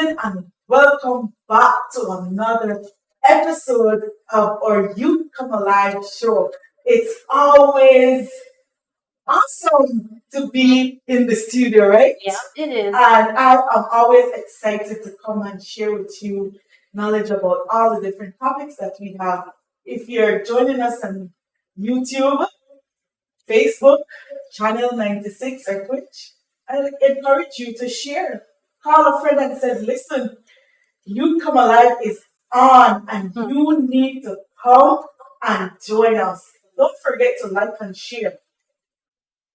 evening and welcome back to another episode of our Youth Come Alive show. It's always awesome to be in the studio, right? Yeah, it is. And I am always excited to come and share with you knowledge about all the different topics that we have. If you're joining us on YouTube, Facebook, Channel 96 or Twitch, I encourage you to share. Call a friend and say, listen, You Come Alive is on and you need to come and join us. Don't forget to like and share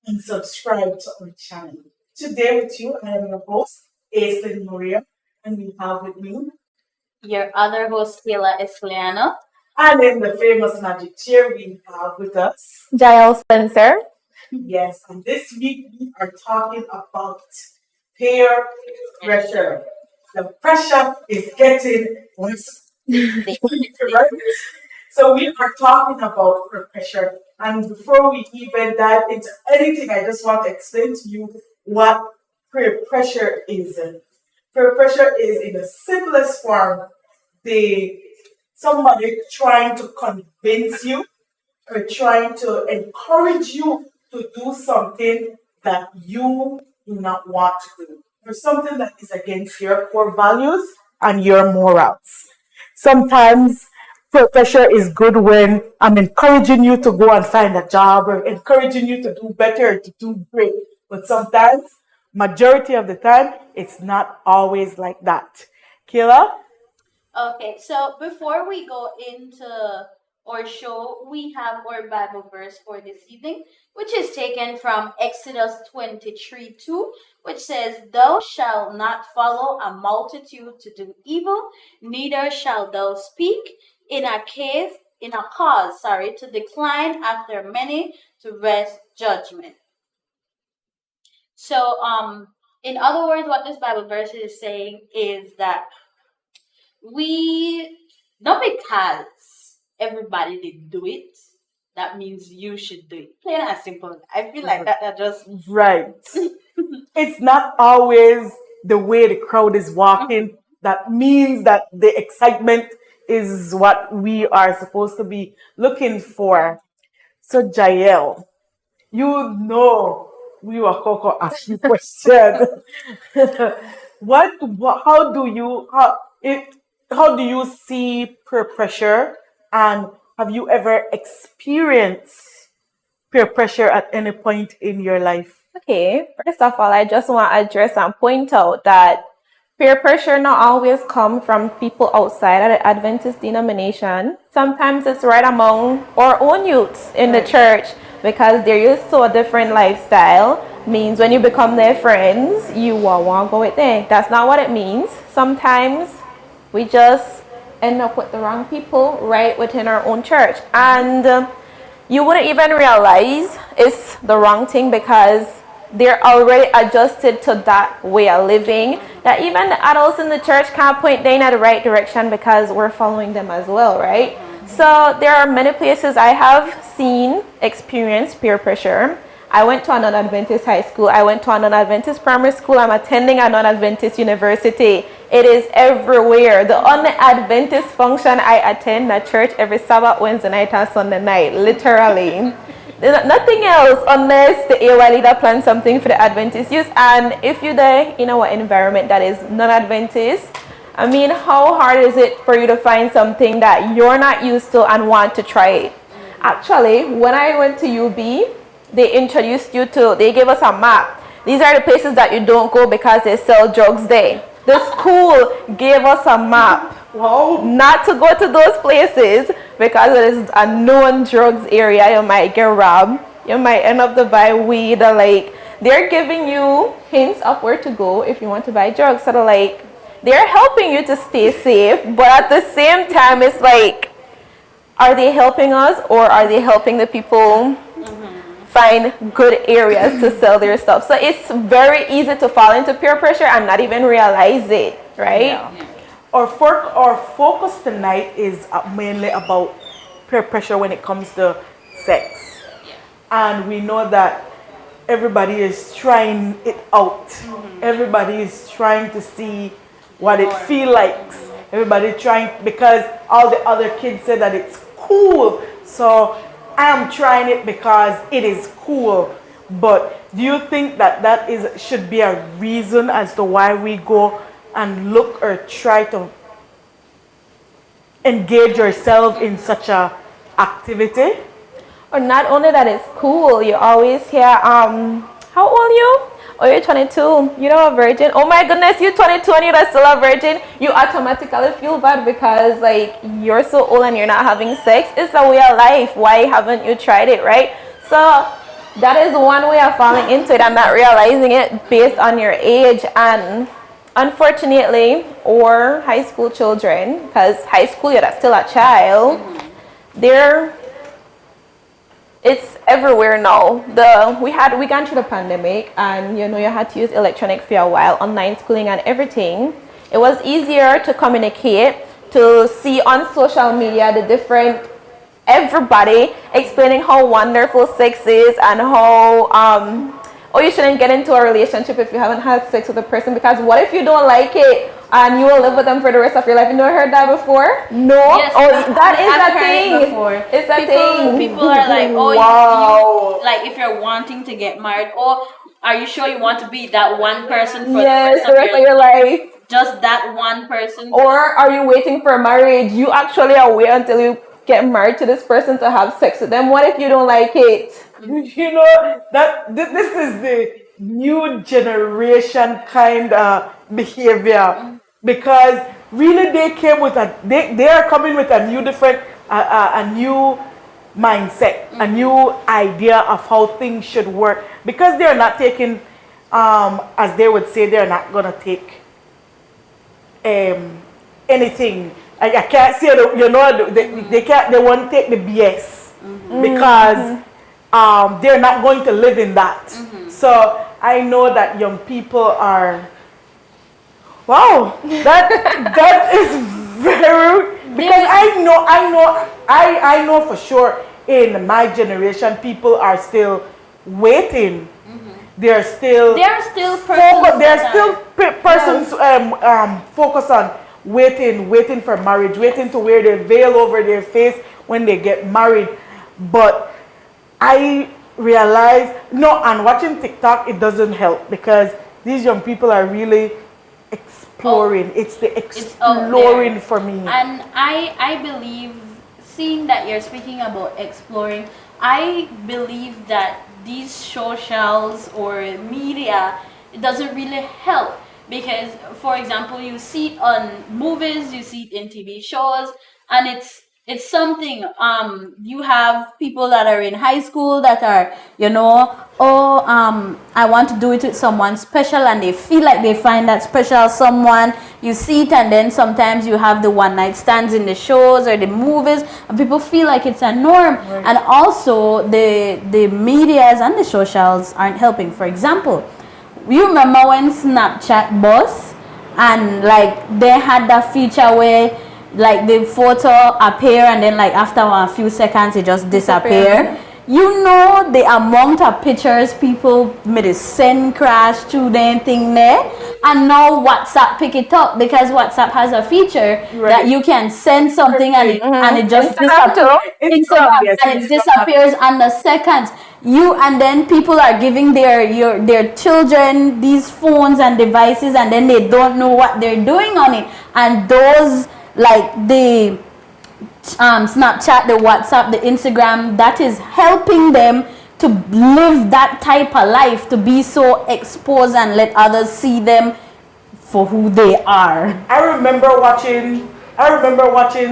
and subscribe to our channel. Today with you, I am your host, Aislinn Murillo, and we have with me. Your other host, Kayla Esquiliano. And in the famous magic chair, we have with us Jael Spencer. Yes, and this week we are talking about peer pressure. The pressure is getting worse. Right? So we are talking about peer pressure. And before we even dive into anything, I just want to explain to you what peer pressure is. Peer pressure is in the simplest form, somebody trying to convince you or trying to encourage you to do something that you do not want to do, or something that is against your core values and your morals. Sometimes peer pressure is good when I'm encouraging you to go and find a job or encouraging you to do better or to do great. But sometimes, majority of the time, it's not always like that. Kayla? Okay, so before we go into our show, we have our Bible verse for this evening, which is taken from Exodus 23:2, which says, Thou shalt not follow a multitude to do evil, neither shalt thou speak in a cause, to decline after many to wrest judgment. So, in other words, what this Bible verse is saying is that we, not because everybody did do it, that means you should do it. Plain and simple. I feel like that just Right. It's not always the way the crowd is walking that means that the excitement is what we are supposed to be looking for. So, Jael, you know we were Coco asking question. How do how do you see peer pressure, and have you ever experienced peer pressure at any point in your life? Okay, first of all, I just want to address and point out that peer pressure not always come from people outside of the Adventist denomination. Sometimes it's right among our own youths in the church because they're used to a different lifestyle. Means when you become their friends, you will want to go with them. That's not what it means. Sometimes we just end up with the wrong people right within our own church. And you wouldn't even realize it's the wrong thing because they're already adjusted to that way of living that even the adults in the church can't point them in the right direction because we're following them as well, right? So there are many places I have experienced peer pressure. I went to a non-Adventist high school. I went to a non-Adventist primary school. I'm attending a non-Adventist university. It is everywhere. The only Adventist function I attend at church every Sabbath, Wednesday night, and Sunday night, literally. There's nothing else unless the AY leader plans something for the Adventist youth. And if you're there in our environment that is non-Adventist, I mean, how hard is it for you to find something that you're not used to and want to try it? Actually, when I went to UB, they gave us a map. These are the places that you don't go because they sell drugs there. The school gave us a map. Wow. Not to go to those places because it is a known drugs area. You might get robbed. You might end up to buy weed. They're giving you hints of where to go if you want to buy drugs. So they're helping you to stay safe, but at the same time, it's like, are they helping us or are they helping the people find good areas to sell their stuff? So it's very easy to fall into peer pressure and not even realize it, right? Yeah. Our focus tonight is mainly about peer pressure when it comes to sex. Yeah. And we know that everybody is trying it out. Everybody is trying to see what it feel like. Everybody trying because all the other kids say that it's cool. So I am trying it because it is cool. But do you think that that is should be a reason as to why we go and look or try to engage yourself in such a activity? Or not only that it's cool, you always hear, how old are you? Oh, you're 22. You're not a virgin. Oh my goodness, you're 22 and you're still a virgin. You automatically feel bad because like you're so old and you're not having sex. It's a way of life. Why haven't you tried it, right? So that is one way of falling into it and not realizing it based on your age. And unfortunately, or high school children, because high school you're still a child, they're it's everywhere now. We gone through the pandemic, and you had to use electronic for a while, online schooling and everything. It was easier to communicate, to see on social media the different everybody explaining how wonderful sex is and how oh, you shouldn't get into a relationship if you haven't had sex with a person, because what if you don't like it and you will live with them for the rest of your life? You never heard that before? No? Yes, oh, that is I've a heard thing. it before. It's a thing. People are like, oh, Wow. you, like if you're wanting to get married, or are you sure you want to be that one person for Yes, the rest of your life. just that one person? Or are you waiting for marriage? You actually are waiting until you get married to this person to have sex with them. What if you don't like it? You know that this is the new generation kind of behavior, because really they came with they are coming with a new different a new mindset, a new idea of how things should work, because they're not taking as they would say, they're not gonna take anything. I can't say they can't, they won't take the BS because they're not going to live in that. So I know that young people are, wow, that is very, because I know for sure in my generation people are still waiting. They're still persons focus on waiting for marriage, waiting to wear their veil over their face when they get married. But I realize, no, and watching TikTok, it doesn't help, because these young people are really exploring. It's the exploring for me. And I believe, seeing that you're speaking about exploring, I believe that these socials or media, it doesn't really help, because for example, you see it on movies, you see it in TV shows, and it's something, you have people that are in high school that are, I want to do it with someone special, and they feel like they find that special someone. You see it, and then sometimes you have the one night stands in the shows or the movies, and people feel like it's a norm. Right. And also the medias and the socials aren't helping. For example, you remember when Snapchat bust, and like they had that feature where like the photo appear, and then like after a few seconds it just disappear. You know the amount of pictures people made a send crash through their thing there, and now WhatsApp pick it up, because WhatsApp has a feature that you can send something and it just disappears. And it disappears under seconds. And then people are giving their children these phones and devices, and then they don't know what they're doing on it. And those, like the Snapchat, the WhatsApp, the Instagram, that is helping them to live that type of life, to be so exposed and let others see them for who they are. I remember watching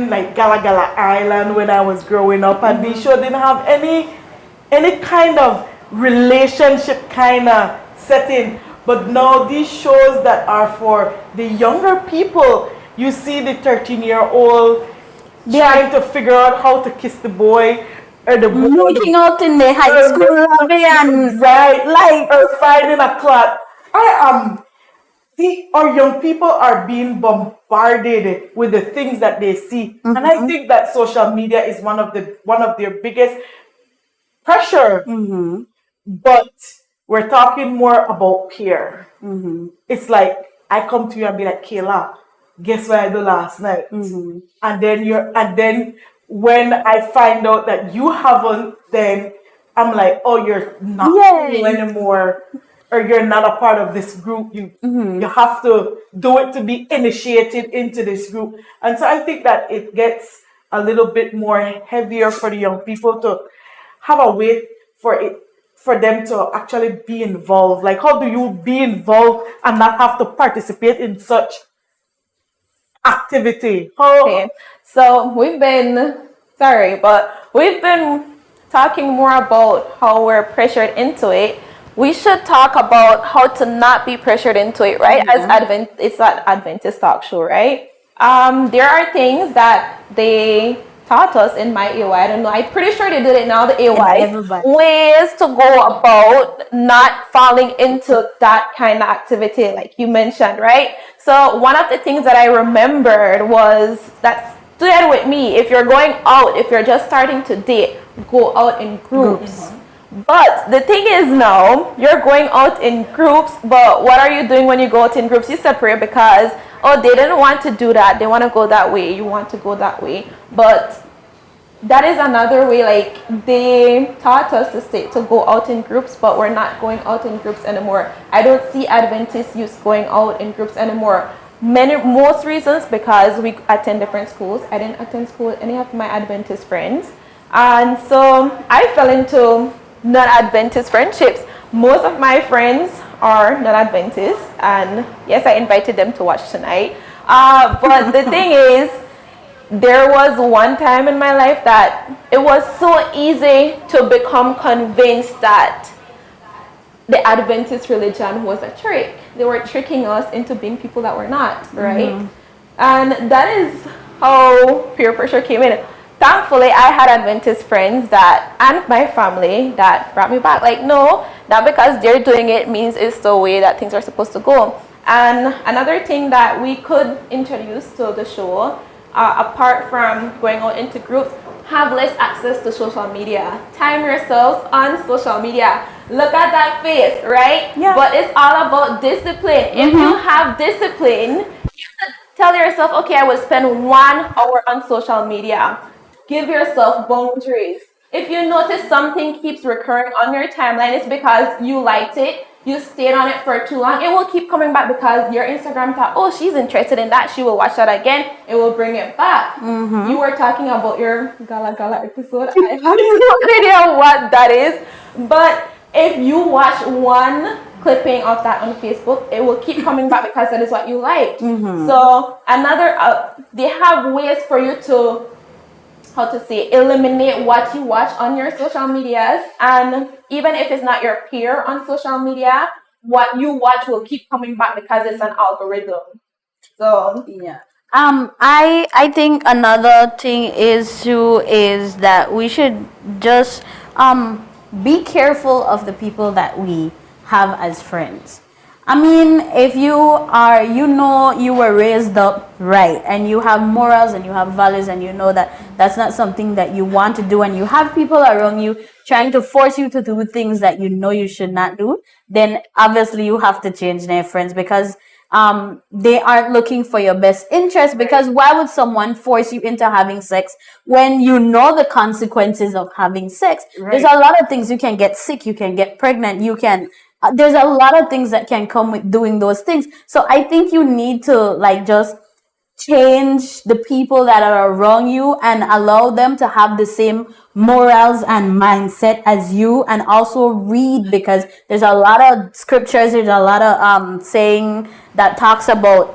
like Gala Gala Island when I was growing up, and these shows didn't have any kind of relationship kind of setting. But now these shows that are for the younger people, you see the 13-year-old trying to figure out how to kiss the boy, or the boy looking out in the high school lobby, and or finding a clot. Our young people are being bombarded with the things that they see, and I think that social media is one of their biggest pressure. But we're talking more about peer. It's like I come to you and be like, Kayla, guess what I do last night? And then when I find out that you haven't, then I'm like, oh, you're not cool Yes. anymore, or you're not a part of this group. You have to do it to be initiated into this group. And so I think that it gets a little bit more heavier for the young people to have a way for them to actually be involved. Like, how do you be involved and not have to participate in such activity? Okay, so we've been talking more about how we're pressured into it. We should talk about how to not be pressured into it, right? It's an Adventist talk show, right? There are things that they taught us in my AY. I don't know. I'm pretty sure they did it now, the AYs. Ways to go about not falling into that kind of activity, like you mentioned, right? So one of the things that I remembered was that stood with me. If you're going out, if you're just starting to date, go out in groups. But the thing is now, you're going out in groups, but what are you doing when you go out in groups? You separate because, oh, they didn't want to do that. They want to go that way. You want to go that way. But that is another way, like, they taught us to go out in groups, but we're not going out in groups anymore. I don't see Adventist youth going out in groups anymore. Most reasons because we attend different schools. I didn't attend school with any of my Adventist friends. And so I fell into non-Adventist friendships. Most of my friends are non-Adventist, and yes, I invited them to watch tonight. But the thing is, there was one time in my life that it was so easy to become convinced that the Adventist religion was a trick. They were tricking us into being people that we're not, right? And that is how peer pressure came in. Thankfully, I had Adventist friends and my family that brought me back. Like, no, not because they're doing it means it's the way that things are supposed to go. And another thing that we could introduce to the show, apart from going out into groups, have less access to social media. Time yourselves on social media. Look at that face, right? Yeah. But it's all about discipline. If you have discipline, you should tell yourself, okay, I will spend 1 hour on social media. Give yourself boundaries. If you notice something keeps recurring on your timeline, it's because you liked it, you stayed on it for too long. It will keep coming back because your Instagram thought, oh, she's interested in that. She will watch that again. It will bring it back. You were talking about your Gala Gala episode. I have no idea what that is. But if you watch one clipping of that on Facebook, it will keep coming back because that is what you like. So they have ways for you to, eliminate what you watch on your social medias. And even if it's not your peer on social media, what you watch will keep coming back because it's an algorithm. So yeah. I think another thing is that we should just be careful of the people that we have as friends. I mean, if you were raised up right and you have morals and you have values and you know that that's not something that you want to do, and you have people around you trying to force you to do things that you know you should not do, then obviously you have to change their friends because they aren't looking for your best interest. Because why would someone force you into having sex when you know the consequences of having sex? There's a lot of things. You can get sick, you can get pregnant, you can there's a lot of things that can come with doing those things. So I think you need to just change the people that are around you and allow them to have the same morals and mindset as you, and also read, because there's a lot of scriptures, there's a lot of saying that talks about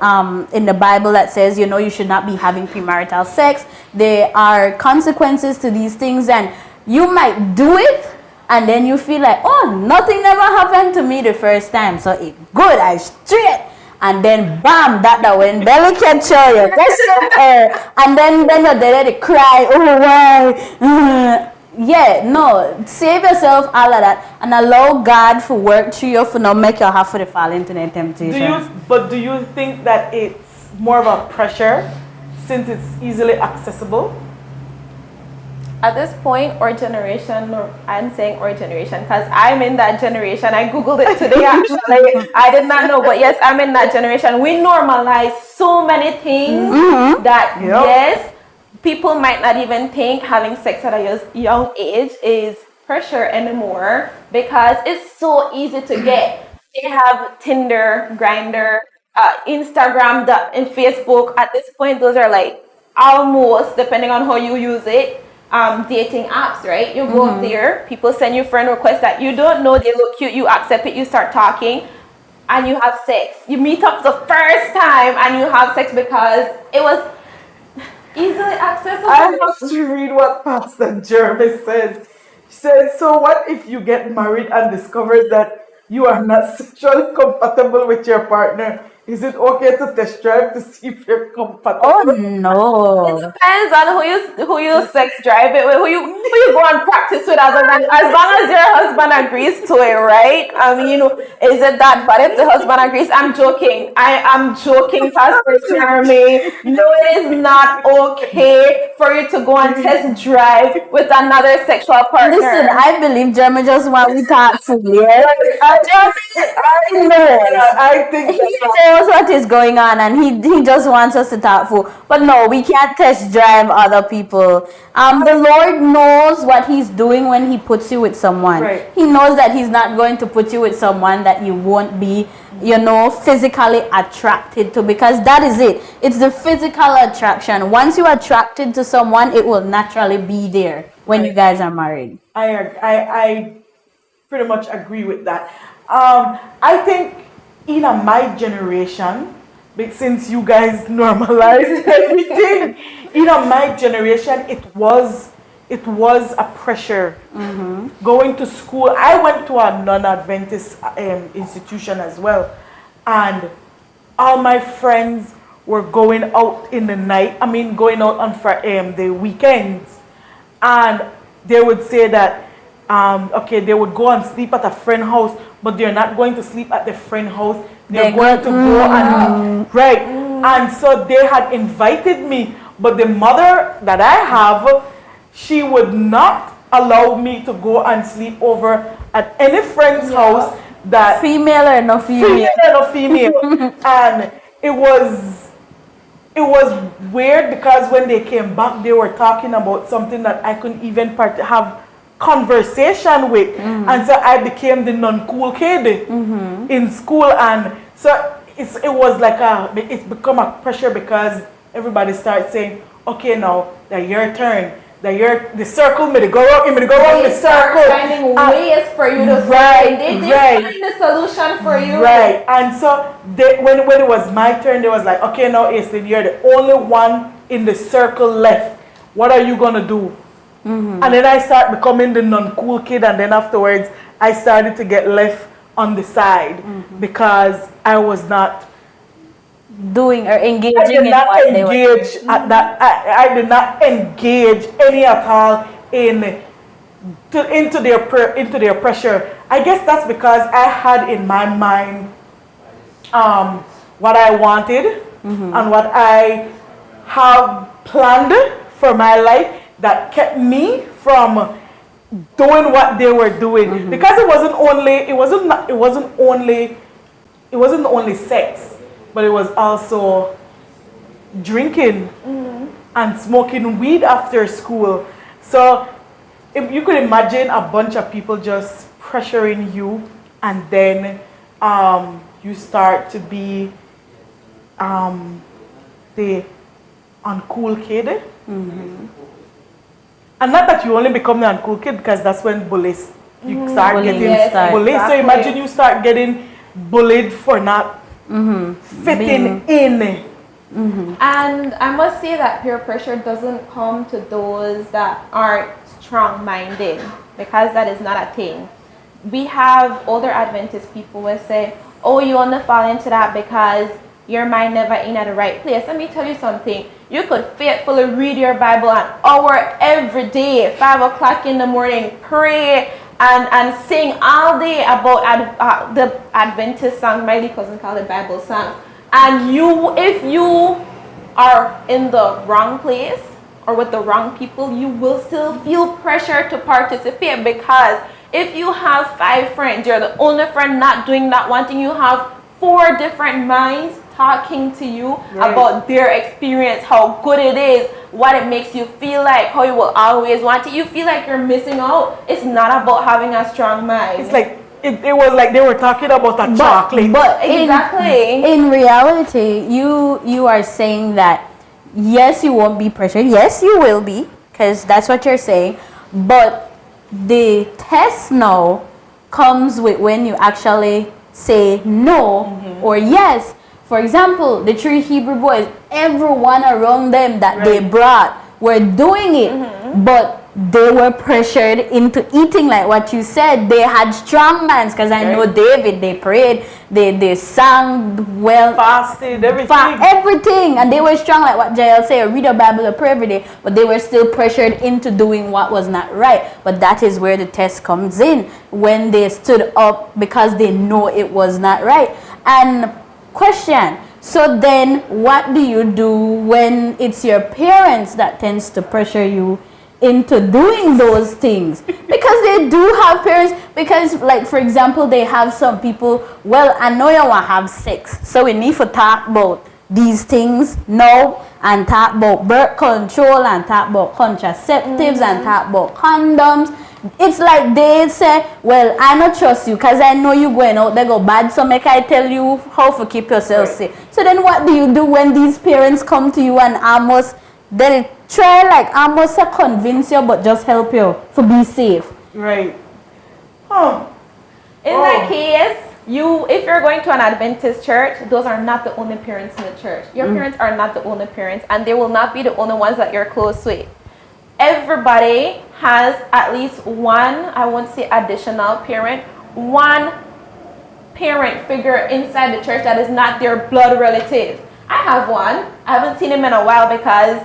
in the Bible that says, you should not be having premarital sex. There are consequences to these things, and you might do it and then you feel like, oh, nothing never happened to me the first time, so it's good, I straight. And then bam, that when belly capture you, and then you're there to cry, oh why? Yeah, no, save yourself all of that and allow God to work through you for not make you have to fall into the temptation. Do you think that it's more of a pressure since it's easily accessible? At this point, or generation, or I'm saying or generation because I'm in that generation. I googled it today actually. I did not know, but yes, I'm in that generation. We normalize so many things that yes, people might not even think having sex at a young age is pressure anymore because it's so easy to get. They have Tinder, Grinder, Instagram, and Facebook. At this point, those are like almost, depending on how you use it, dating apps, right? You go up there, people send you friend requests that you don't know, they look cute, you accept it, you start talking, and you have sex. You meet up the first time and you have sex because it was easily accessible. I have to read what Pastor Jeremy said. He said, so what if you get married and discover that you are not sexually compatible with your partner? Is it okay to test drive to see if you're compatible? Oh It no. depends on who you sex drive it with, who you go and practice with. As long as your husband agrees to it, right? I mean, is it that bad if the husband agrees? I'm joking. I am joking, Pastor Jeremy. No, it is not okay for you to go and test drive with another sexual partner. Listen, I believe Jeremy just want to talk to you. I know. I think He knows what is going on and he just wants us to talk for. But no, we can't test drive other people. The Lord knows what he's doing when he puts you with someone. Right. He knows that he's not going to put you with someone that you won't be, physically attracted to, because that is it. It's the physical attraction. Once you're attracted to someone, it will naturally be there when you guys are married. I pretty much agree with that. I think in my generation, since you guys normalized everything, in my generation, it was a pressure. Going to school, I went to a non-Adventist institution as well, and all my friends were going out in the night. I mean, going out on the weekends, and they would say that they would go and sleep at a friend's house, but they're not going to sleep at the friend house. They're going to go and right. And so they had invited me, but the mother that I have, she would not allow me to go and sleep over at any friend's house that Female or no female? female or female. And it was weird because when they came back, they were talking about something that I couldn't even have conversation with, and so I became the non-cool kid in school, and so it was like it's become a pressure because everybody starts saying, okay, now that your turn, that the circle may go wrong, the circle, Finding ways for you to right, they right. find the solution for you. Right, and so when it was my turn, they was like, okay, now Aislinn, you're the only one in the circle left. What are you gonna do? And then I start becoming the non-cool kid, and then afterwards I started to get left on the side because I was not Doing or engaging I did in not what they were engage at that. I did not engage any at all into their pressure. I guess that's because I had in my mind what I wanted and what I have planned for my life that kept me from doing what they were doing, because it wasn't only sex, but it was also drinking and smoking weed after school. So if you could imagine a bunch of people just pressuring you, and then you start to be the uncool kid. And not that you only become the uncool kid, because that's when bullies, you start Bullying getting starts. bullied. So Exactly. imagine you start getting bullied for not fitting in. And I must say that peer pressure doesn't come to those that aren't strong-minded, because that is not a thing. We have older Adventist people will say, oh, you only fall into that because your mind never in at the right place. Let me tell you something. You could faithfully read your Bible an hour every day, 5 o'clock in the morning, pray and sing all day about the Adventist songs. My cousin called it Bible songs. And if you are in the wrong place, or with the wrong people, you will still feel pressure to participate, because if you have 5 friends, you're the only friend not doing that one thing, you have 4 different minds talking to you about their experience, how good it is, what it makes you feel like, how you will always want it. You feel like you're missing out. It's not about having a strong mind. It's like it was like they were talking about a chocolate. But exactly. In reality, you are saying that yes, you won't be pressured. Yes, you will be, because that's what you're saying. But the test now comes with when you actually say no or yes. For example, the 3 Hebrew boys, everyone around them that they brought were doing it, but they were pressured into eating, like what you said. They had strong minds, because I know David, they prayed, they sang well, fasted, everything. Everything, and they were strong, like what Jael said, read the Bible or pray every day, but they were still pressured into doing what was not right. But that is where the test comes in, when they stood up because they know it was not right. And question, so then what do you do when it's your parents that tends to pressure you into doing those things? Because they do have parents, because like for example, they have some people, well, I know you want to have sex, so we need to talk about these things now, and talk about birth control, and talk about contraceptives, and talk about condoms. It's like they say, well, I don't trust you because I know you going out there go bad, so make I tell you how to keep yourself safe. So then what do you do when these parents come to you and almost, they try like almost to convince you, but just help you to be safe? Right. In that case, if you're going to an Adventist church, those are not the only parents in the church. Your parents are not the only parents, and they will not be the only ones that you're close with. Everybody has at least one, I won't say additional parent, one parent figure inside the church that is not their blood relative. I have one. I haven't seen him in a while because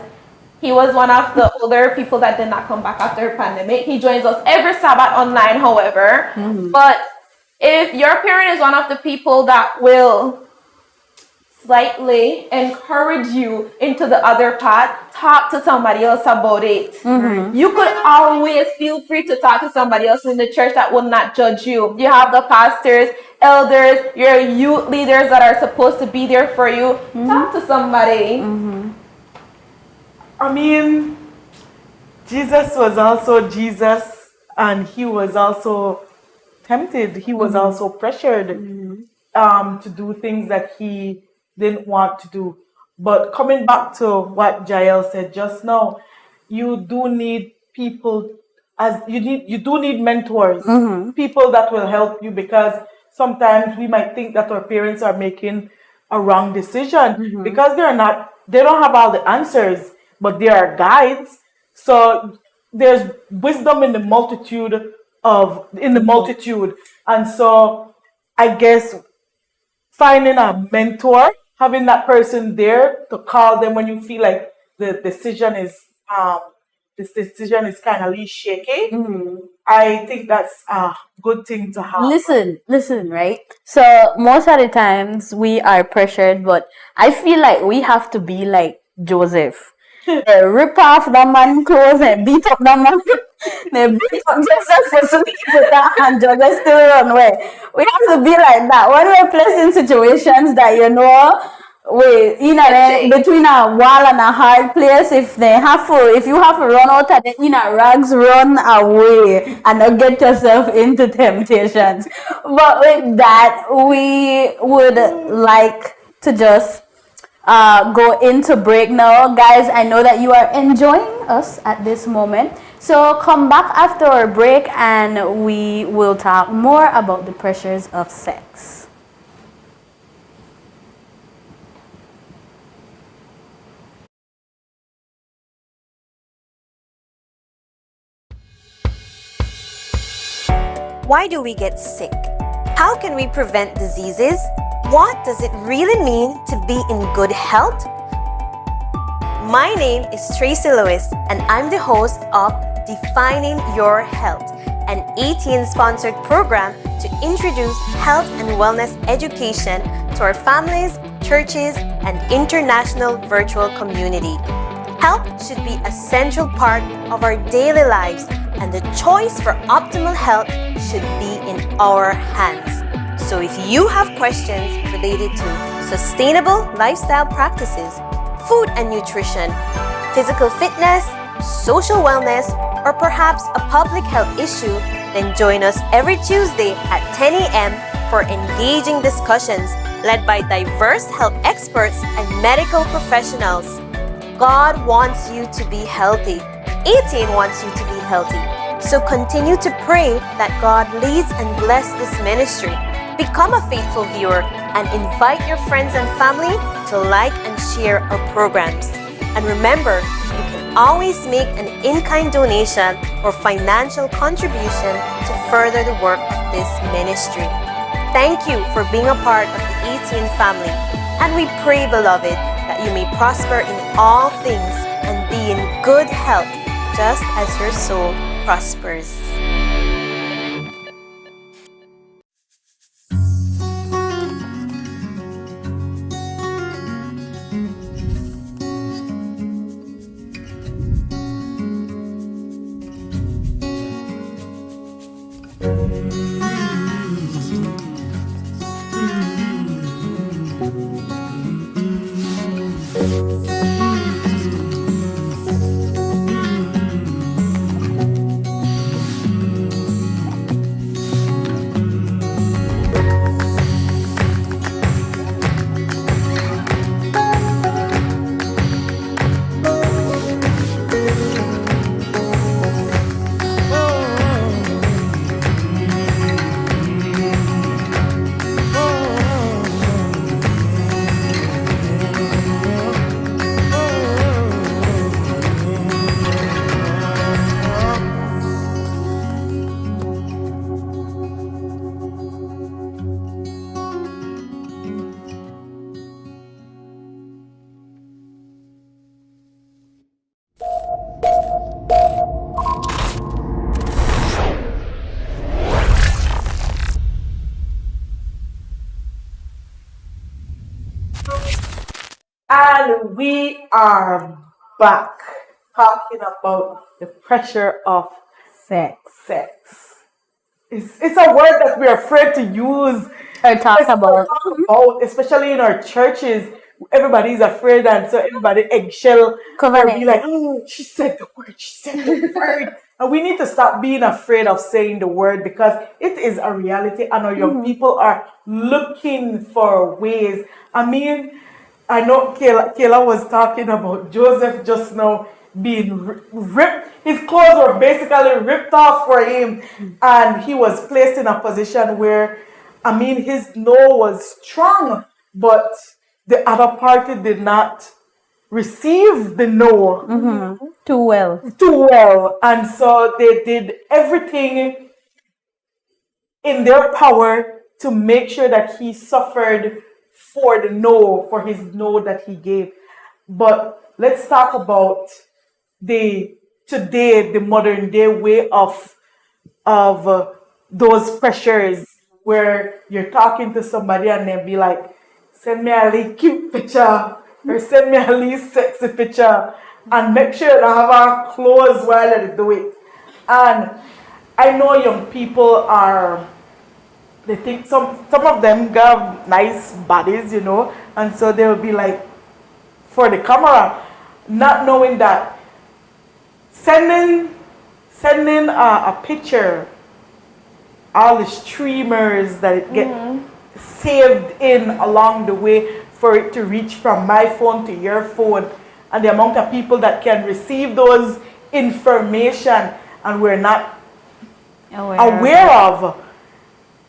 he was one of the older people that did not come back after the pandemic. He joins us every Sabbath online, however. But if your parent is one of the people that will slightly encourage you into the other path, talk to somebody else about it. You could always feel free to talk to somebody else in the church that will not judge you. You have the pastors, elders, your youth leaders that are supposed to be there for you. Talk to somebody. I mean, Jesus was also Jesus, and he was also tempted. He was also pressured to do things that he didn't want to do. But coming back to what Jael said just now, you do need people, you do need mentors, people that will help you, because sometimes we might think that our parents are making a wrong decision because they don't have all the answers, but they are guides. So there's wisdom in the multitude, and so I guess finding a mentor, having that person there to call them when you feel like the decision is kind of shaky. I think that's a good thing to have. Listen, right? So most of the times we are pressured, but I feel like we have to be like Joseph. They rip off the man clothes and beat up the man. They beat up Joseph for sleep with that, and Joseph still run away. We have to be like that when we're placed in situations that between a wall and a hard place. If you have to run out of the rags, run away and not get yourself into temptations. But with that, we would like to just go into break now. Guys, I know that you are enjoying us at this moment. So come back after our break and we will talk more about the pressures of sex. Why do we get sick? How can we prevent diseases? What does it really mean to be in good health? My name is Tracy Lewis, and I'm the host of Defining Your Health, an ATN-sponsored program to introduce health and wellness education to our families, churches, and international virtual community. Health should be a central part of our daily lives, and the choice for optimal health should be in our hands. So if you have questions related to sustainable lifestyle practices, food and nutrition, physical fitness, social wellness, or perhaps a public health issue, then join us every Tuesday at 10 a.m. for engaging discussions led by diverse health experts and medical professionals. God wants you to be healthy. 18 wants you to be healthy. So continue to pray that God leads and bless this ministry. Become a faithful viewer and invite your friends and family to like and share our programs. And remember, you can always make an in-kind donation or financial contribution to further the work of this ministry. Thank you for being a part of the 18 family. And we pray, beloved, that you may prosper in all things and be in good health, just as your soul prospers. And we are back talking about the pressure of Sex. sex. It's a word that we're afraid to use Or talk about. especially in our churches. Everybody's afraid, and so everybody eggshell Cover or be it. like, oh, she said the word, she said the word. And we need to stop being afraid of saying the word, because it is a reality, and our young people are looking for ways. I mean, I know Kayla was talking about Joseph just now being ripped. His clothes were basically ripped off for him, and he was placed in a position where, I mean, his no was strong, but the other party did not receive the no Too well. too well. And so they did everything in their power to make sure that he suffered for his no that he gave. But let's talk about the modern day way of those pressures, where you're talking to somebody and they'll be like, send me a really cute picture or send me a really sexy picture, and make sure I have our clothes while I do it. And I know young people they think some of them have nice bodies, and so they'll be like, for the camera, not knowing that sending a picture, all the streamers that it get saved in along the way for it to reach from my phone to your phone, and the amount of people that can receive those information and we're not aware of.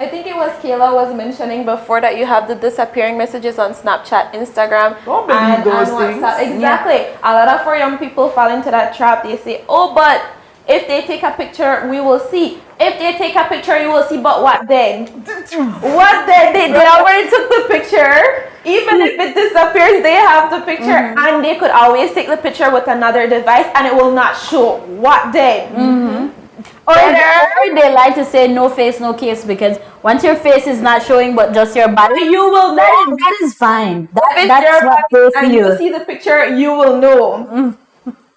I think it was Kayla was mentioning before that you have the disappearing messages on Snapchat, Instagram, Don't believe and those WhatsApp. things. Exactly. A lot of our young people fall into that trap. They say, oh, but if they take a picture, we will see. If they take a picture, you will see. But what then? What then? They already took the picture. Even if it disappears, they have the picture, and they could always take the picture with another device, and it will not show. What then? Or they like to say no face, no case, because once your face is not showing but just your body, You will know. that is fine. If it's That's your what body they and you feel. see the picture, you will know.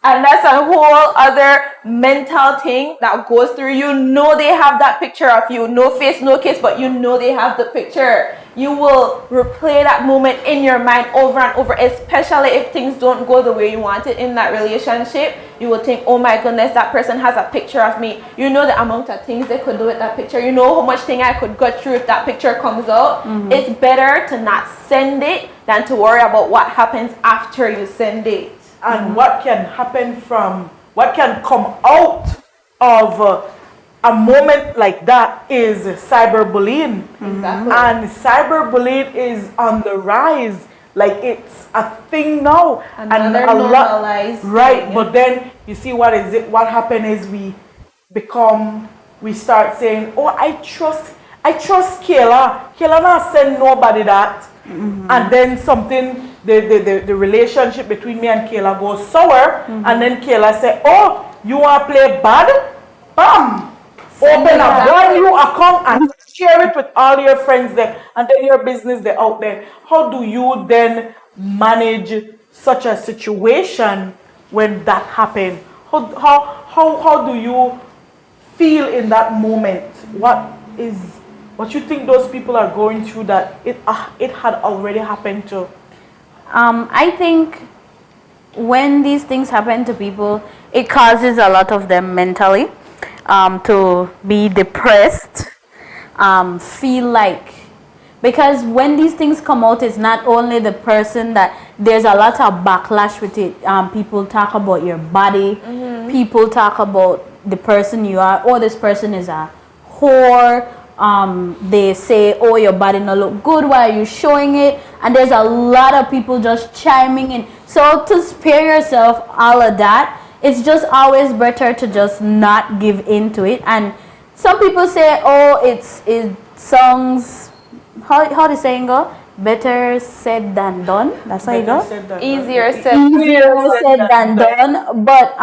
And that's a whole other mental thing that goes through. You know they have that picture of you. No face, no kiss, but you know they have the picture. You will replay that moment in your mind over and over, especially if things don't go the way you want it in that relationship. You will think, oh my goodness, that person has a picture of me. You know the amount of things they could do with that picture. You know how much thing I could go through if that picture comes out. It's better to not send it than to worry about what happens after you send it. And what can happen what can come out of a moment like that is cyberbullying. Exactly. And cyberbullying is on the rise. Like it's a thing now. Another and a lot, normalized right? thing. But then you see what happened is we start saying, oh, I trust Kayla. Kayla not send nobody that. And then the relationship between me and Kayla goes sour, and then Kayla say, oh, you want to play bad? Bam! Open a brand new account and share it with all your friends there, and then your business there out there. How do you then manage such a situation when that happens? How do you feel in that moment? What you think those people are going through that it had already happened to? I think when these things happen to people, it causes a lot of them mentally to be depressed, feel like, because when these things come out, it's not only the person that there's a lot of backlash with it. People talk about your body, people talk about the person you are, oh, this person is a whore. They say, oh, your body not look good, why are you showing it? And there's a lot of people just chiming in. So to spare yourself all of that, it's just always better to just not give in to it. And some people say, oh, it's songs, how the saying go? Better said than done. That's how you go. Easier said than done. But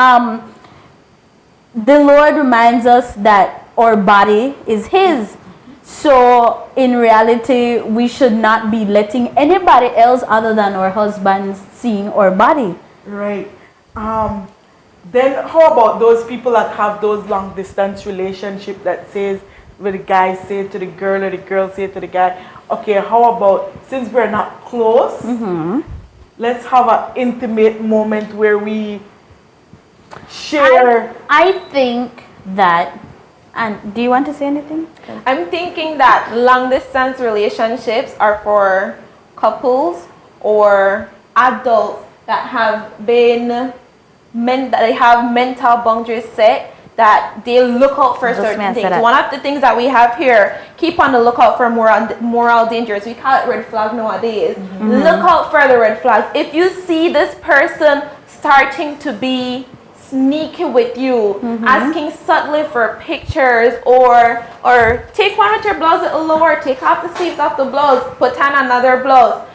the Lord reminds us that our body is His. So in reality, we should not be letting anybody else other than our husbands seeing our body. Right. Then how about those people that have those long distance relationship that says, where the guy say to the girl or the girl say to the guy, okay, how about, since we're not close, let's have an intimate moment where we share. I think that, and do you want to say anything? I'm thinking that long distance relationships are for couples or adults that have that they have mental boundaries set, that they look out for certain things. One of the things that we have here, keep on the lookout for moral dangers. We call it red flag nowadays. Look out for the red flags. If you see this person starting to be sneaky with you, asking subtly for pictures, or take one with your blouse a little lower, take off the sleeves of the blouse, put on another blouse.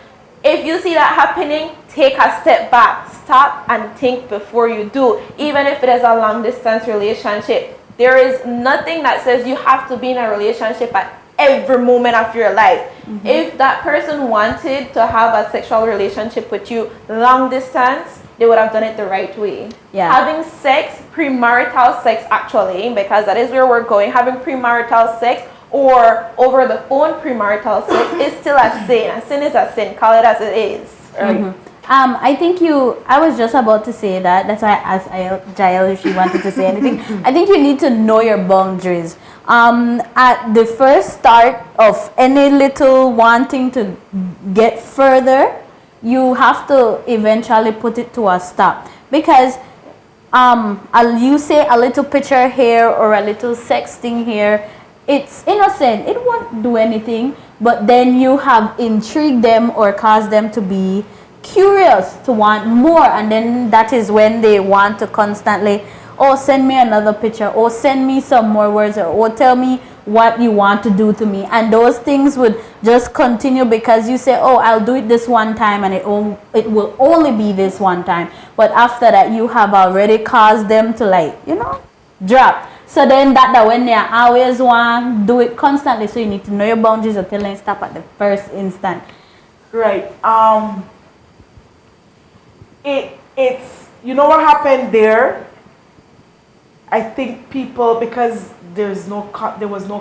If you see that happening, take a step back, stop and think before you do. Even if it is a long distance relationship, there is nothing that says you have to be in a relationship at every moment of your life. If that person wanted to have a sexual relationship with you long distance, they would have done it the right way. Having sex, premarital sex actually, because that is where we're going, having premarital sex or over the phone premarital sex is still a sin. A sin is a sin, call it as it is. Right? I think I was just about to say that. That's why I asked Jael if she wanted to say anything. I think you need to know your boundaries. At the first start of any little wanting to get further, you have to eventually put it to a stop. Because you say a little picture here or a little sexting here, it's innocent, it won't do anything, but then you have intrigued them or caused them to be curious, to want more, and then that is when they want to constantly, oh, send me another picture, or send me some more words, or tell me what you want to do to me. And those things would just continue because you say, oh, I'll do it this one time, and it will only be this one time. But after that, you have already caused them to, like, drop. So then that when they always want do it constantly, so you need to know your boundaries until they stop at the first instant. Right. It's you know what happened there? I think people, because there was no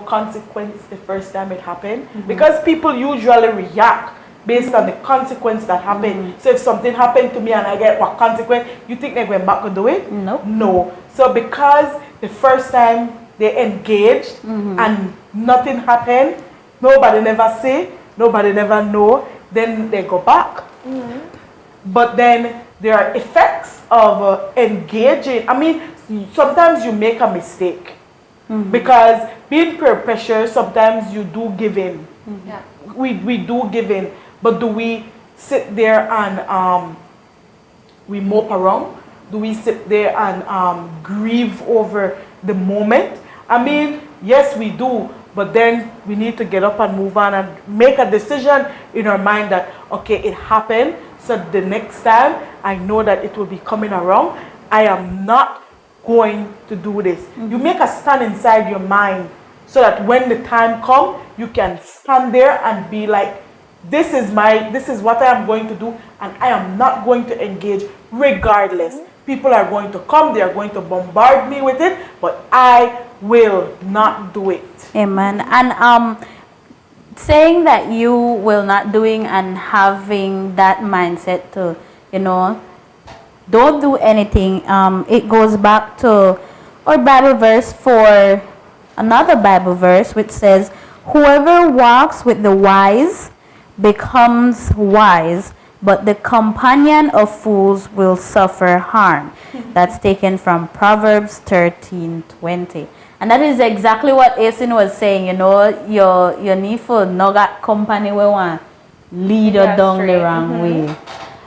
consequence the first time it happened, because people usually react based on the consequence that happened. So if something happened to me and I get what consequence, you think they went back and do it? Nope. No. So because the first time they engaged and nothing happened, nobody never say, nobody never know, then they go back. But then there are effects of engaging. I mean, sometimes you make a mistake because being peer pressure, sometimes you do give in. Yeah. We do give in, but do we sit there and we mope around? Do we sit there and grieve over the moment? I mean, yes, we do, but then we need to get up and move on and make a decision in our mind that, okay, it happened, so the next time I know that it will be coming around. I am not going to do this. You make a stand inside your mind so that when the time comes, you can stand there and be like, this is what I am going to do, and I am not going to engage regardless. People are going to come, they are going to bombard me with it, but I will not do it. Amen. And saying that you will not doing and having that mindset to, don't do anything. It goes back to our Bible verse, for another Bible verse, which says, whoever walks with the wise becomes wise, but the companion of fools will suffer harm. That's taken from Proverbs 13:20. And that is exactly what Aislinn was saying, your need for no got company we want lead her down the wrong way.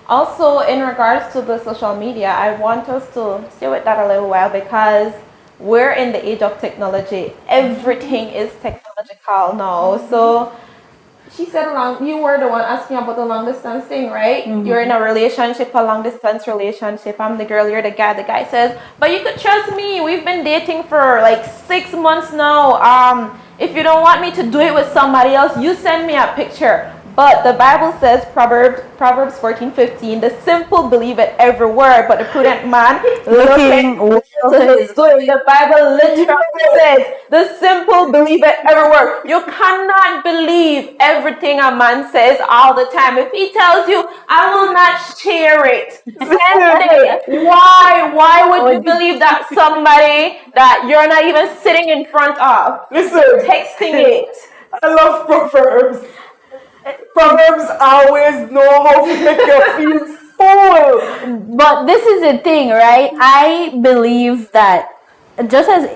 Also, in regards to the social media, I want us to stay with that a little while because we're in the age of technology. Everything is technological now. So she said you were the one asking about the long distance thing, right? You're in a relationship, a long distance relationship. I'm the girl, you're the guy. The guy says, but you could trust me. We've been dating for like 6 months now. If you don't want me to do it with somebody else, you send me a picture. But the Bible says, Proverbs 14:15, the simple believe at every word, but the prudent man looking to his doing. The Bible literally says, the simple believe at every word. You cannot believe everything a man says all the time. If he tells you, I will not share it, send it. Why would you believe that somebody that you're not even sitting in front of? Listen, Texting it. I love Proverbs. Proverbs always know how to make you feel full. But this is the thing, right? I believe that, just as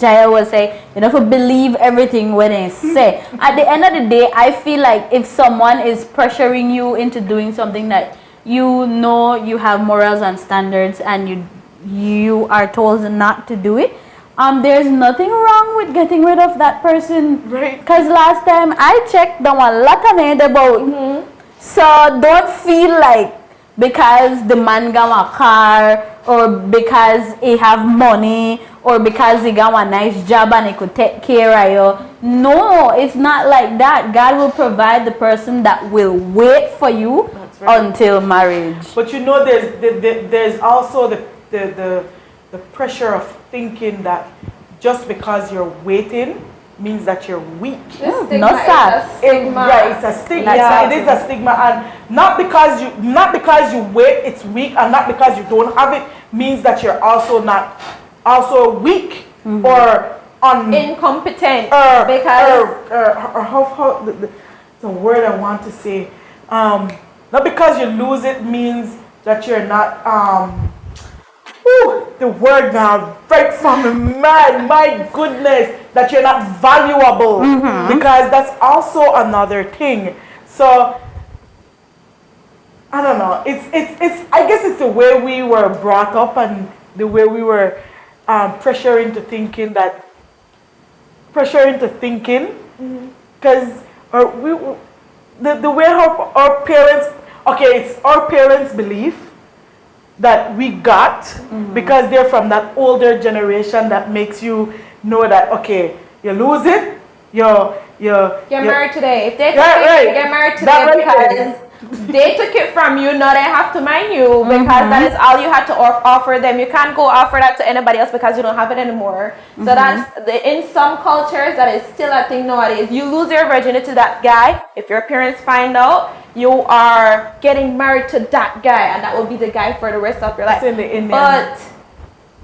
Jael was saying, to believe everything when they say. At the end of the day, I feel like if someone is pressuring you into doing something that you have morals and standards and you are told not to do it, there's nothing wrong with getting rid of that person. Right. Because last time I checked, there was a lot of need about. So don't feel like because the man got a car, or because he have money, or because he got a nice job and he could take care of you. No, it's not like that. God will provide the person that will wait for you until marriage. But there's also the pressure of thinking that just because you're waiting means that you're weak. No, sir. It's a stigma. Yeah. It is a stigma, and not because you wait, it's weak, and not because you don't have it means that you're also weak or incompetent. Or how the word I want to say. Not because you lose it means that you're not. The word now right from the man, my goodness, that you're not valuable, because that's also another thing. So I don't know. It's I guess it's the way we were brought up and the way we were pressure into thinking, because the way our parents, it's our parents' belief that we got, because they're from that older generation that makes you know that, okay, you lose it, you get married today. If they right. get married today, because They took it from you, now they have to mind you because that is all you had to offer them. You can't go offer that to anybody else because you don't have it anymore. So in some cultures that is still a thing nowadays. You lose your virginity to that guy. If your parents find out, you are getting married to that guy, and that will be the guy for the rest of your life. But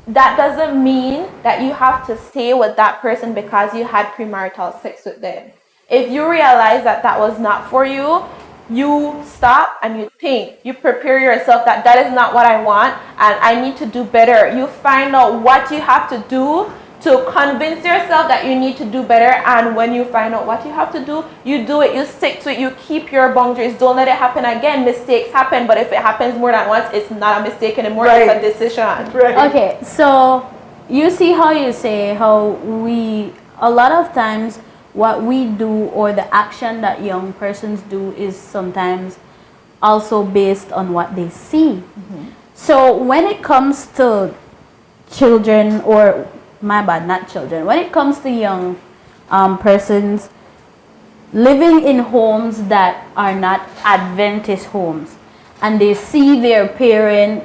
that doesn't mean that you have to stay with that person because you had premarital sex with them. If you realize that that was not for you, you stop and you think, you prepare yourself that that is not what I want and I need to do better. You find out what you have to do to convince yourself that you need to do better, and when you find out what you have to do, you do it, you stick to it, you keep your boundaries, don't let it happen again. Mistakes happen, but if it happens more than once, it's not a mistake anymore, it's a decision. Okay, so you see how you say how we, a lot of times what we do or the action that young persons do is sometimes also based on what they see. So when it comes to children, or my bad, not children, when it comes to young persons living in homes that are not Adventist homes, and they see their parent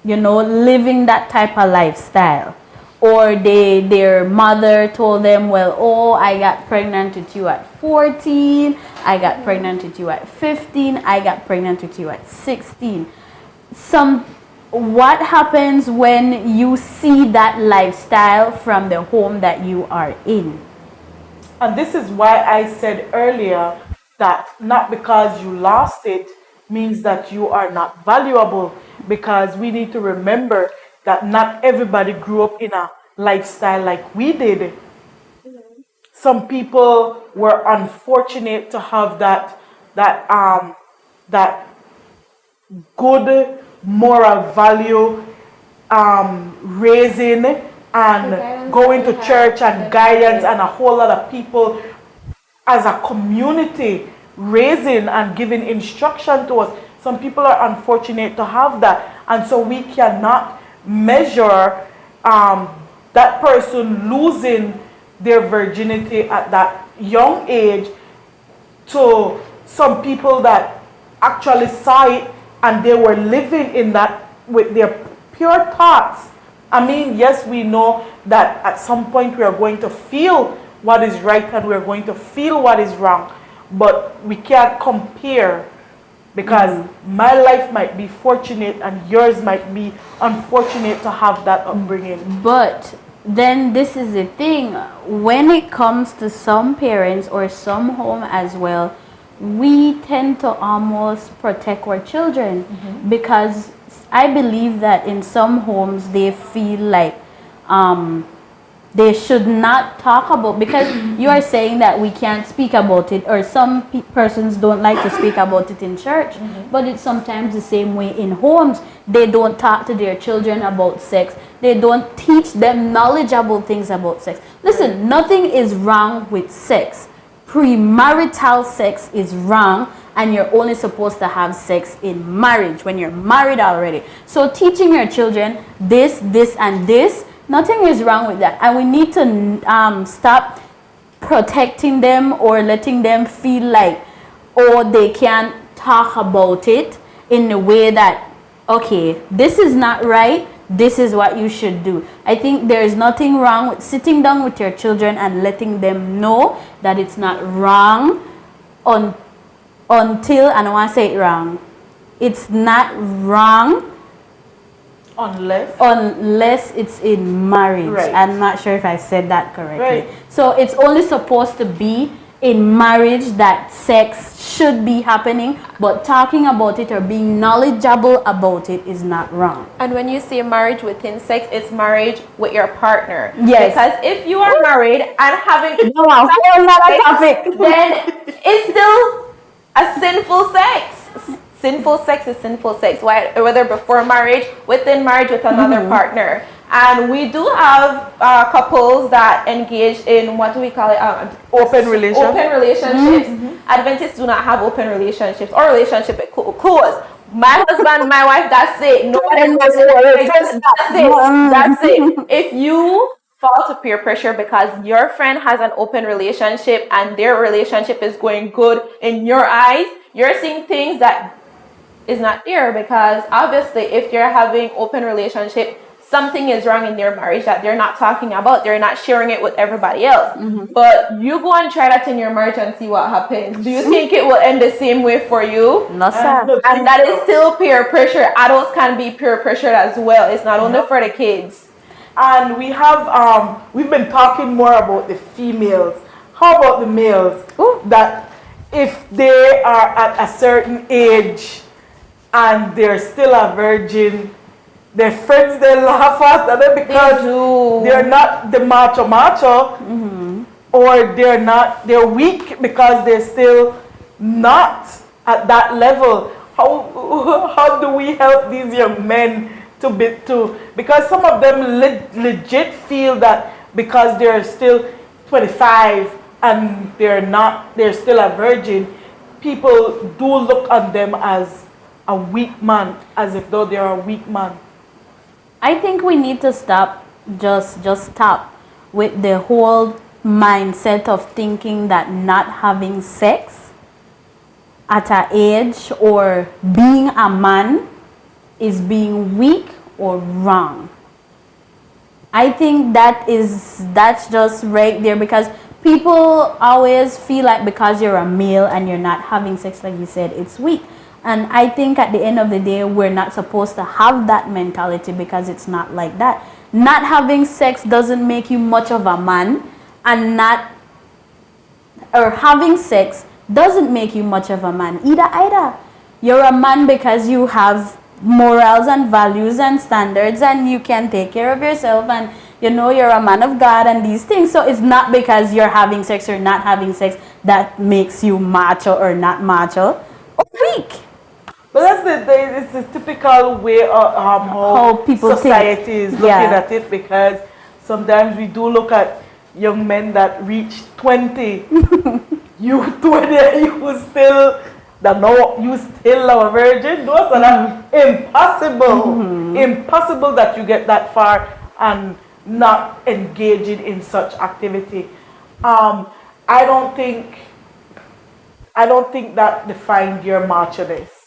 living that type of lifestyle, or their mother told them, well, oh, I got pregnant with you at 14, I got pregnant with you at 15, I got pregnant with you at 16. What happens when you see that lifestyle from the home that you are in? And this is why I said earlier that not because you lost it means that you are not valuable, because we need to remember that not everybody grew up in a lifestyle like we did. Some people were unfortunate to have that good moral value raising and going to church and guidance, and a whole lot of people as a community raising and giving instruction to us. Some people are unfortunate to have that, and so we cannot measure that person losing their virginity at that young age to some people that actually saw it and they were living in that with their pure thoughts. I mean, yes, we know that at some point we are going to feel what is right and we are going to feel what is wrong, but we can't compare, because my life might be fortunate and yours might be unfortunate to have that upbringing. But then this is the thing, when it comes to some parents or some home as well, we tend to almost protect our children, because I believe that in some homes they feel like they should not talk about, because you are saying that we can't speak about it, or some persons don't like to speak about it in church, but it's sometimes the same way in homes. They don't talk to their children about sex. They don't teach them knowledgeable things about sex. Listen, nothing is wrong with sex. Premarital sex is wrong, and you're only supposed to have sex in marriage, when you're married already. So teaching your children this, and this, nothing is wrong with that. And we need to stop protecting them or letting them feel like, oh, they can't talk about it in a way that, okay, this is not right, this is what you should do. I think there is nothing wrong with sitting down with your children and letting them know that it's not wrong until, and I want to say it wrong, it's not wrong unless it's in marriage. Right. I'm not sure if I said that correctly. Right. So it's only supposed to be in marriage that sex should be happening, but talking about it or being knowledgeable about it is not wrong. And when you say marriage within sex, it's marriage with your partner. Yes. Because if you are married and having another topic, then it's still a sinful sex. Sinful sex is sinful sex, whether before marriage, within marriage, with another partner. And we do have couples that engage in, what do we call it? Open relationships. Adventists do not have open relationships or relationship with close. My husband, my wife, that's it. Nobody knows. That's it. If you fall to peer pressure because your friend has an open relationship and their relationship is going good in your eyes. You're seeing things that is not there because obviously if you're having open relationship, something is wrong in their marriage that they're not talking about. They're not sharing it with everybody else. But you go and try that in your marriage and see what happens. Do you think it will end the same way for you? No, sir. And that is still peer pressure. Adults can be peer pressured as well. It's not only for the kids. And we have we've been talking more about the females. How about the males? That if they are at a certain age and they're still a virgin, their friends they laugh at them because they're not the macho, or they're weak because they're still not at that level. How do we help these young men because some of them legit feel that because they're still 25 and they're still a virgin, people do look on them as a weak man, as if though they're a weak man. I think we need to stop, just stop with the whole mindset of thinking that not having sex at an age or being a man is being weak or wrong. I think that's just right there because people always feel like because you're a male and you're not having sex, like you said, it's weak. And I think at the end of the day, we're not supposed to have that mentality because it's not like that. Not having sex doesn't make you much of a man, and having sex doesn't make you much of a man either. You're a man because you have morals and values and standards and you can take care of yourself and you're a man of God and these things. So it's not because you're having sex or not having sex that makes you macho or not macho or weak. But it's the typical way of how people society is looking at it, because sometimes we do look at young men that reach 20. you 20, you still a virgin. Those are impossible. Impossible that you get that far and not engaging in such activity. I don't think that defined your macho-ness.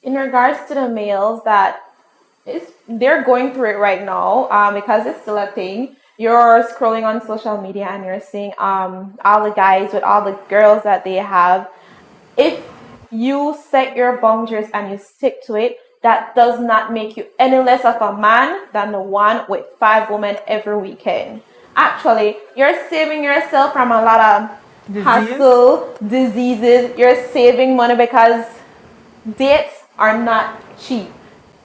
In regards to the males they're going through it right now because it's still a thing. You're scrolling on social media and you're seeing all the guys with all the girls that they have. If you set your boundaries and you stick to it, that does not make you any less of a man than the one with 5 women every weekend. Actually, you're saving yourself from a lot of hassle, diseases. You're saving money because dates are not cheap.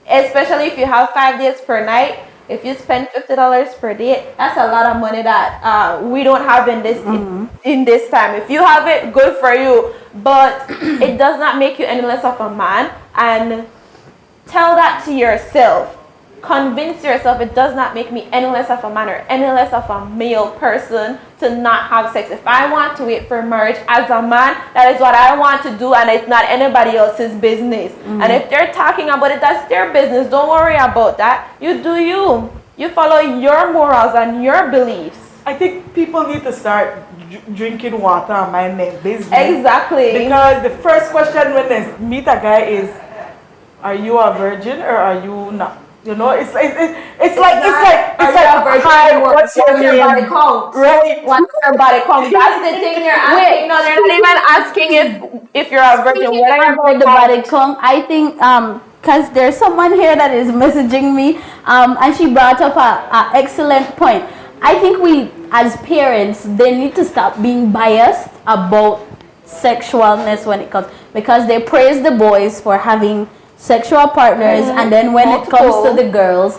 Especially if you have 5 dates per night. If you spend $50 per date, that's a lot of money that we don't have in this time. If you have it, good for you. But it does not make you any less of a man. And tell that to yourself. Convince yourself it does not make me any less of a man or any less of a male person to not have sex. If I want to wait for marriage as a man, that is what I want to do, and it's not anybody else's business. And if they're talking about it, that's their business. Don't worry about that. You do you. You follow your morals and your beliefs. I think people need to start drinking water and mind their business. Exactly. Because the first question when they meet a guy is, are you a virgin or are you not? It's like hi, what's your body count? Right? What's your body count? That's the thing you're asking. No, they're not even asking if you're a virgin. What are about the body count? I think because there's someone here that is messaging me, and she brought up a excellent point. I think we as parents, they need to stop being biased about sexualness when it comes, because they praise the boys for having sexual partners, and then when it comes to the girls,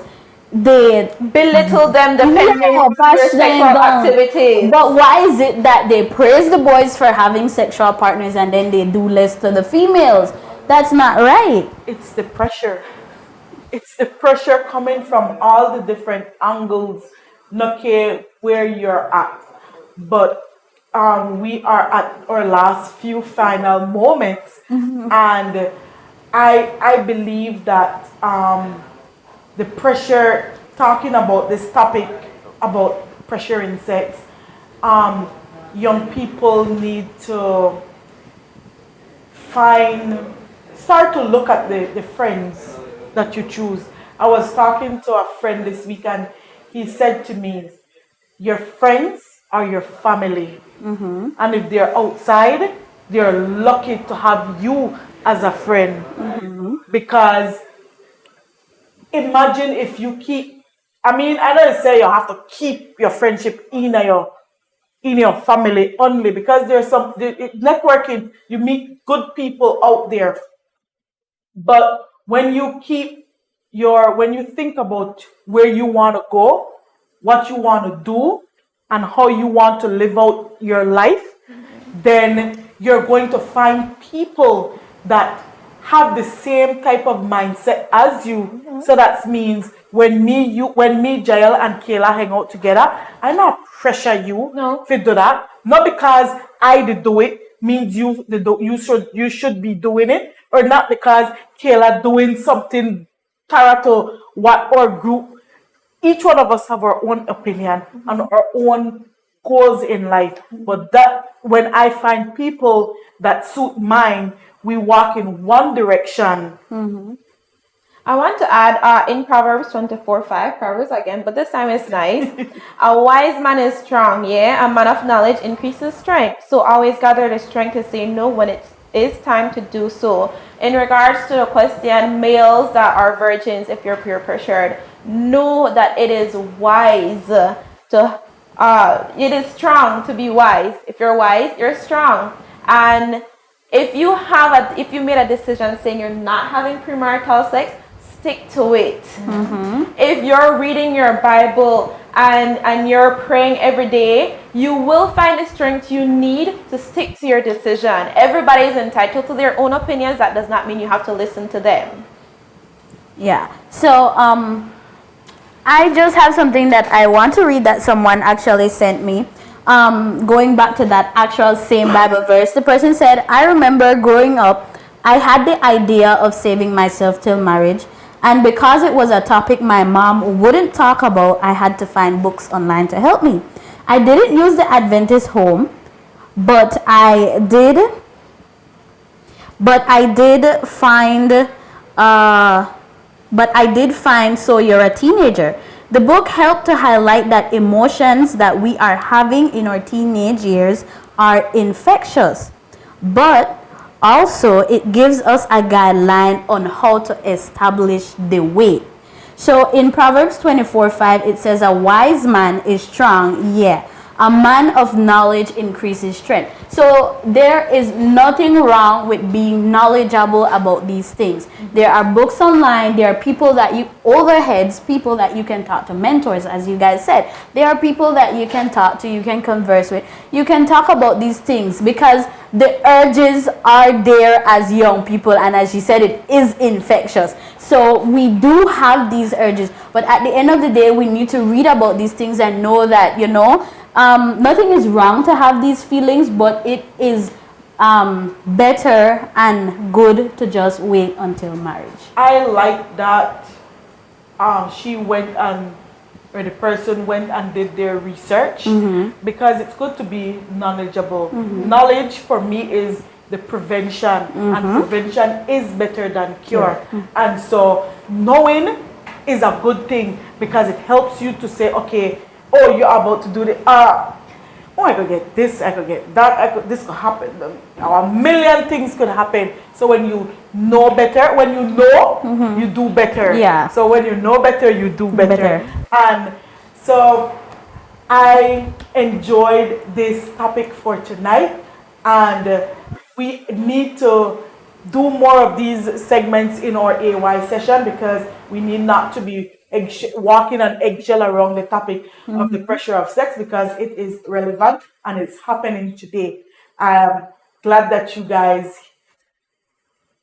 they belittle them depending on their sexual activities. But why is it that they praise the boys for having sexual partners and then they do less to the females? That's not right. It's the pressure. It's the pressure coming from all the different angles, not care where you're at. But we are at our last few final moments, and I believe that the pressure talking about this topic about pressure in sex, young people need to start to look at the friends that you choose. I was talking to a friend this week and he said to me, your friends are your family. And if they're outside, they're lucky to have you as a friend. Because imagine if you keep, I mean, I don't say you have to keep your friendship in your family only, because there's networking, you meet good people out there. But when you when you think about where you want to go, what you want to do, and how you want to live out your life, then you're going to find people that have the same type of mindset as you. So that means when me, Jael, and Kayla hang out together, I not pressure you to do that. Not because I did do it means you should be doing it, or not because Kayla doing something character what our group. Each one of us have our own opinion and our own goals in life. But that when I find people that suit mine, we walk in one direction. I want to add in Proverbs 24:5, Proverbs again, but this time it's nice. A wise man is strong, yeah. A man of knowledge increases strength. So always gather the strength to say no when it is time to do so. In regards to the question, males that are virgins, if you're peer pressured, know that it is wise to it is strong to be wise. If you're wise, you're strong. And if you made a decision saying you're not having premarital sex, stick to it. If you're reading your Bible and you're praying every day, you will find the strength you need to stick to your decision. Everybody is entitled to their own opinions. That does not mean you have to listen to them. Yeah. So I just have something that I want to read that someone actually sent me. Going back to that actual same Bible verse, the person said, I remember growing up, I had the idea of saving myself till marriage. And because it was a topic my mom wouldn't talk about, I had to find books online to help me. I didn't use the Adventist home, but I did find So You're a Teenager. The book helped to highlight that emotions that we are having in our teenage years are infectious, but also it gives us a guideline on how to establish the way. So in Proverbs 24:5, it says, a wise man is strong, yeah. A man of knowledge increases strength. So there is nothing wrong with being knowledgeable about these things. There are books online. There are people that older heads, people that you can talk to, mentors, as you guys said. There are people that you can talk to, you can converse with. You can talk about these things because the urges are there as young people, and as you said, it is infectious. So we do have these urges, but at the end of the day, we need to read about these things and know that, nothing is wrong to have these feelings, but it is better and good to just wait until marriage. I like that the person went and did their research, because it's good to be knowledgeable. Knowledge for me is the prevention, and prevention is better than cure. And so knowing is a good thing because it helps you to say, okay, oh, you're about to do I could get this, I could get that, this could happen. A million things could happen. So when you know better, when you know, you do better. Yeah. So when you know better, you do better. And so I enjoyed this topic for tonight, and we need to do more of these segments in our AY session because we need not to be walking on eggshell around the topic of the pressure of sex, because it is relevant and it's happening today. I'm glad that you guys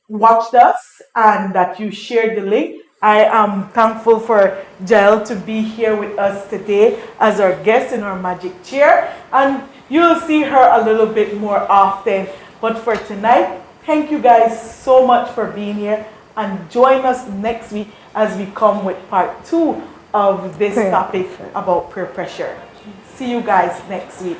watched us and that you shared the link. I am thankful for Jael to be here with us today as our guest in our magic chair, and you'll see her a little bit more often. But for tonight, thank you guys so much for being here, and join us next week as we come with part 2 of this Peer topic pressure. about peer pressure. See you guys next week.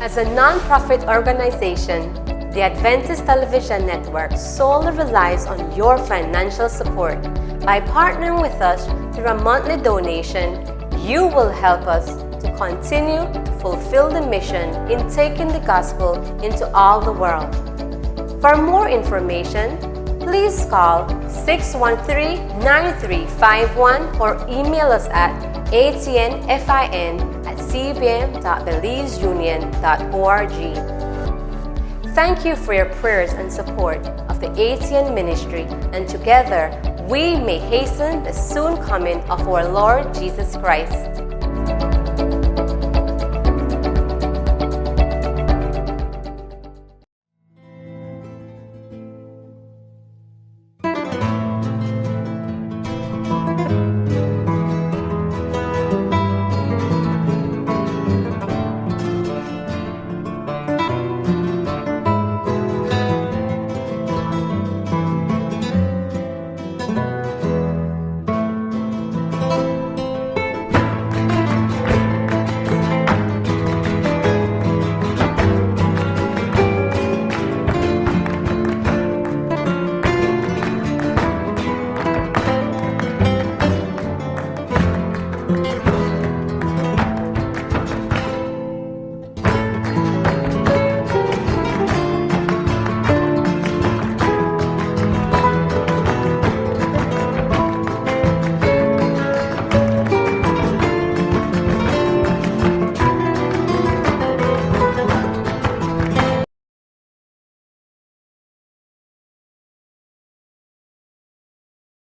As a non-profit organization, the Adventist Television Network solely relies on your financial support. By partnering with us through a monthly donation, you will help us to continue to fulfill the mission in taking the gospel into all the world. For more information, please call 613-9351 or email us at atnfin@cbm.belizeunion.org. Thank you for your prayers and support of the ATN ministry, and together we may hasten the soon coming of our Lord Jesus Christ.